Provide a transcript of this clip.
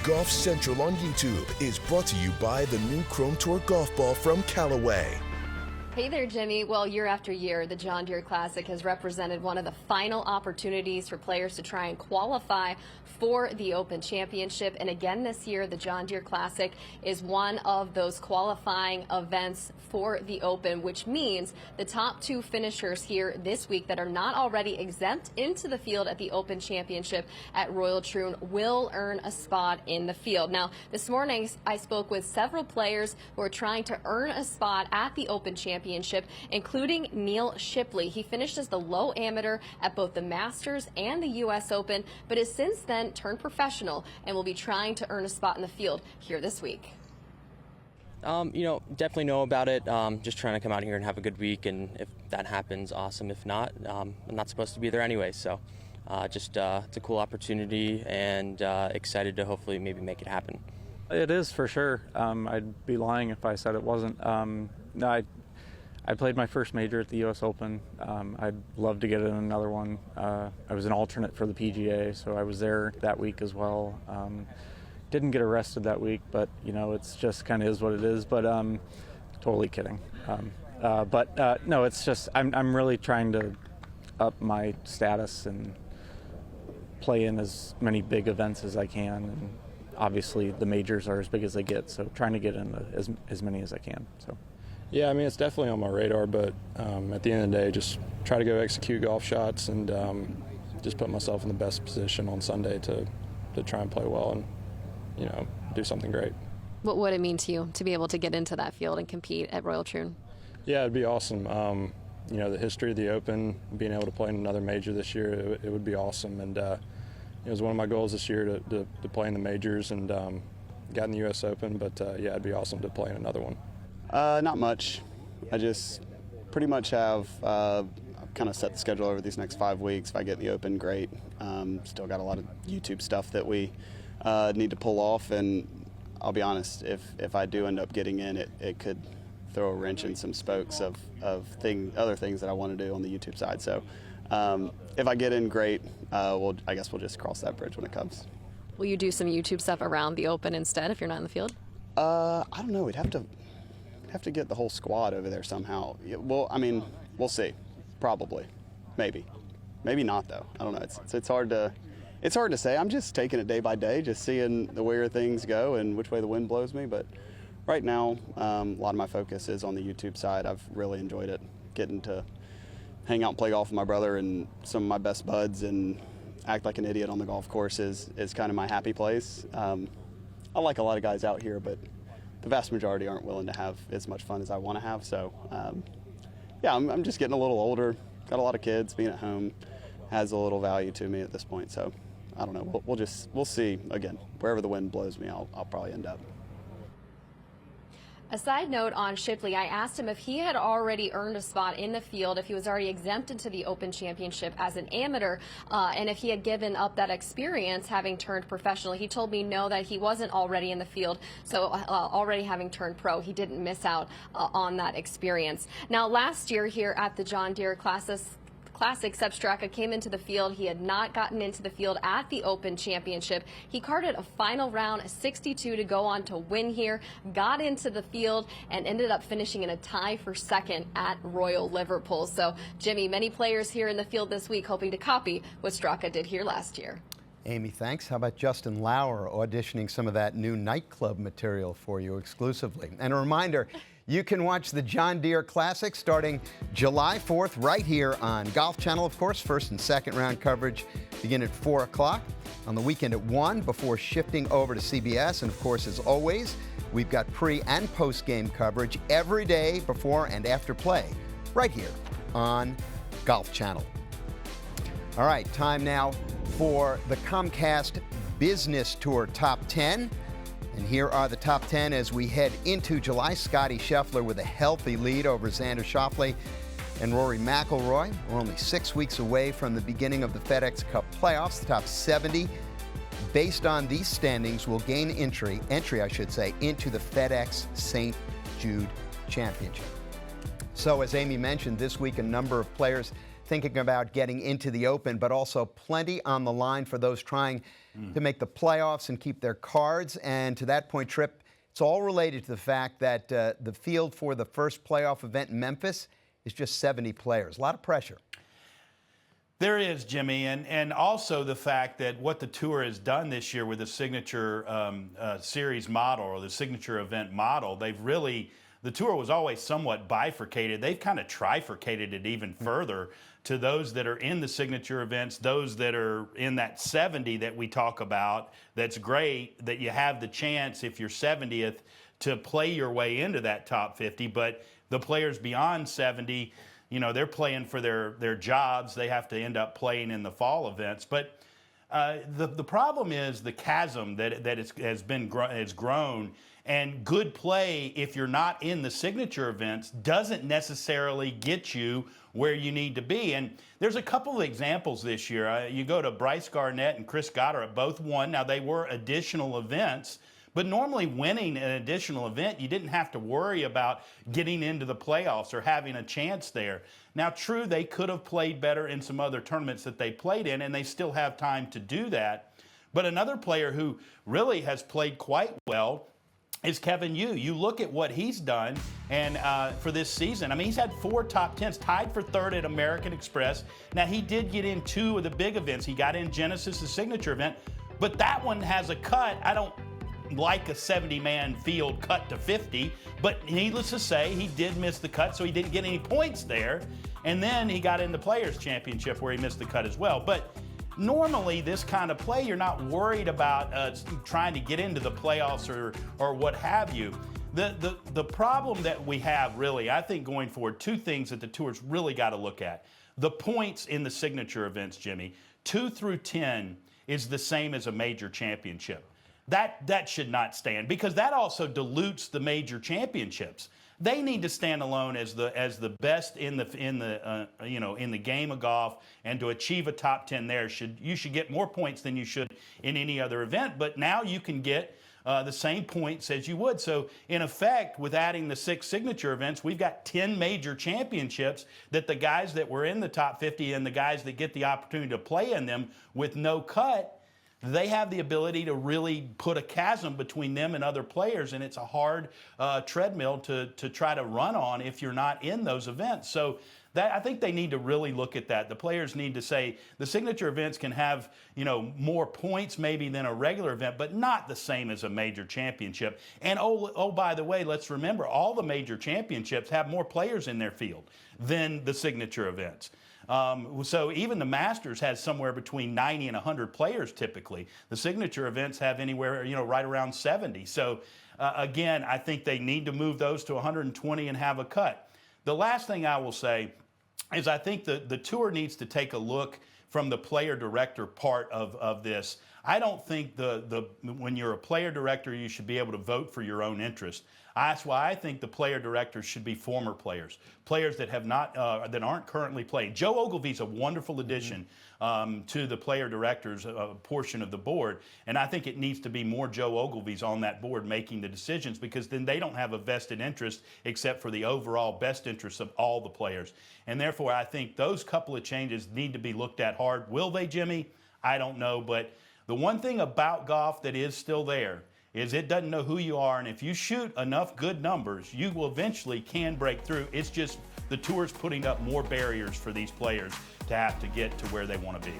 Golf Central on YouTube is brought to you by the new Chrome Tour golf ball from Callaway. Hey there, Jimmy. Well, year after year, the John Deere Classic has represented one of the final opportunities for players to try and qualify for the Open Championship. And again this year, the John Deere Classic is one of those qualifying events for the Open, which means the top two finishers here this week that are not already exempt into the field at the Open Championship at Royal Troon will earn a spot in the field. Now, this morning, I spoke with several players who are trying to earn a spot at the Open Championship, including Neal Shipley. He finished as the low amateur at both the Masters and the U.S. Open, but has since then turned professional and will be trying to earn a spot in the field here this week. Definitely know about it. Just trying to come out here and have a good week, and if that happens, awesome. If not, I'm not supposed to be there anyway, so it's a cool opportunity, and excited to hopefully maybe make it happen. It is for sure. I'd be lying if I said it wasn't. No, I played my first major at the U.S. Open. I'd love to get in another one. I was an alternate for the PGA, so I was there that week as well. Didn't get arrested that week, but it's just kind of is what it is. But totally kidding. No, it's just I'm really trying to up my status and play in as many big events as I can. And obviously, the majors are as big as they get, so trying to get in as many as I can. So. Yeah, I mean, it's definitely on my radar, but at the end of the day, just try to go execute golf shots and just put myself in the best position on Sunday to try and play well and, do something great. What would it mean to you to be able to get into that field and compete at Royal Troon? Yeah, it'd be awesome. The history of the Open, being able to play in another major this year, it would be awesome. And it was one of my goals this year to play in the majors, and got in the U.S. Open, but yeah, it'd be awesome to play in another one. Not much. I just pretty much have kind of set the schedule over these next 5 weeks. If I get the Open, great. Still got a lot of YouTube stuff that we need to pull off, and I'll be honest, if I do end up getting in, it could throw a wrench in some spokes of other things that I want to do on the YouTube side. So if I get in, great. I guess we'll just cross that bridge when it comes. Will you do some YouTube stuff around the Open instead if you're not in the field? I don't know. We'd have to get the whole squad over there somehow. Well, I mean, we'll see. Probably, maybe not though. I don't know. It's hard to say. I'm just taking it day by day, just seeing where things go and which way the wind blows me. But right now, a lot of my focus is on the YouTube side. I've really enjoyed it, getting to hang out and play golf with my brother and some of my best buds and act like an idiot on the golf course is kind of my happy place. I like a lot of guys out here, but the vast majority aren't willing to have as much fun as I want to have. So, yeah, I'm just getting a little older. Got a lot of kids. Being at home has a little value to me at this point. So, I don't know. We'll see. Again, wherever the wind blows me, I'll probably end up. A side note on Shipley, I asked him if he had already earned a spot in the field, if he was already exempted to the Open Championship as an amateur, and if he had given up that experience having turned professional. He told me no, that he wasn't already in the field, so already having turned pro, he didn't miss out on that experience. Now, last year here at the John Deere Classic, Sepp Straka came into the field. He had not gotten into the field at the Open Championship. He carded a final round, a 62 to go on to win here, got into the field, and ended up finishing in a tie for second at Royal Liverpool. So, Jimmy, many players here in the field this week hoping to copy what Straka did here last year. Amy, thanks. How about Justin Lauer auditioning some of that new nightclub material for you exclusively? And a reminder, you can watch the John Deere Classic starting July 4th right here on Golf Channel, of course. First and second round coverage begin at 4 o'clock. On the weekend at 1 before shifting over to CBS. And, of course, as always, we've got pre- and post-game coverage every day before and after play right here on Golf Channel. All right, time now for the Comcast Business Tour Top 10. And here are the top 10 as we head into July. Scotty Scheffler with a healthy lead over Xander Schauffele and Rory McIlroy. We're only 6 weeks away from the beginning of the FedEx Cup playoffs. The top 70, based on these standings, will gain entry, into the FedEx St. Jude Championship. So as Amy mentioned, this week a number of players thinking about getting into the Open, but also plenty on the line for those trying to make the playoffs and keep their cards. And to that point, Tripp, it's all related to the fact that the field for the first playoff event in Memphis is just 70 players. A lot of pressure. There is, Jimmy, and also the fact that what the Tour has done this year with the signature series model or the signature event model, the Tour was always somewhat bifurcated. They've kind of trifurcated it even further to those that are in the signature events, those that are in that 70 that we talk about. That's great that you have the chance, if you're 70th, to play your way into that top 50, but the players beyond 70, they're playing for their jobs. They have to end up playing in the fall events. But the problem is the chasm that has grown, and good play, if you're not in the signature events, doesn't necessarily get you where you need to be. And there's a couple of examples this year. You go to Bryce Garnett and Chris Goddard, both won. Now, they were additional events. But normally winning an additional event, you didn't have to worry about getting into the playoffs or having a chance there. Now, true, they could have played better in some other tournaments that they played in, and they still have time to do that. But another player who really has played quite well is Kevin Yu. You look at what he's done and for this season. I mean, he's had 4 top 10s, tied for 3rd at American Express. Now, he did get in 2 of the big events. He got in Genesis, the signature event, but that one has a cut. I don't like a 70-man field cut to 50, but needless to say, he did miss the cut, so he didn't get any points there. And then he got in the Players' Championship where he missed the cut as well. But normally, this kind of play, you're not worried about trying to get into the playoffs or what have you. The problem that we have, really, I think going forward, 2 things that the Tour's really got to look at. The points in the signature events, Jimmy, 2 through 10 is the same as a major championship. That should not stand, because that also dilutes the major championships. They need to stand alone as the best in the game of golf, and to achieve a top 10 there, you should get more points than you should in any other event. But now you can get the same points as you would. So in effect, with adding the 6 signature events, we've got 10 major championships that the guys that were in the top 50 and the guys that get the opportunity to play in them with no cut, they have the ability to really put a chasm between them and other players, and it's a hard treadmill to try to run on if you're not in those events. So I think they need to really look at that. The players need to say the signature events can have more points maybe than a regular event, but not the same as a major championship. And oh, by the way, let's remember, all the major championships have more players in their field than the signature events. So even the Masters has somewhere between 90 and 100 players typically. The signature events have anywhere, right around 70. So again, I think they need to move those to 120 and have a cut. The last thing I will say is I think the Tour needs to take a look from the player director part of this. I don't think when you're a player director, you should be able to vote for your own interest. That's why I think the player directors should be former players that have not that aren't currently playing. Joe Ogilvy's a wonderful addition to the player directors portion of the board, and I think it needs to be more Joe Ogilvy's on that board making the decisions, because then they don't have a vested interest except for the overall best interest of all the players. And therefore, I think those couple of changes need to be looked at hard. Will they, Jimmy? I don't know, but the one thing about golf that is still there is it doesn't know who you are, and if you shoot enough good numbers, you will eventually can break through. It's just the Tour's putting up more barriers for these players to have to get to where they want to be.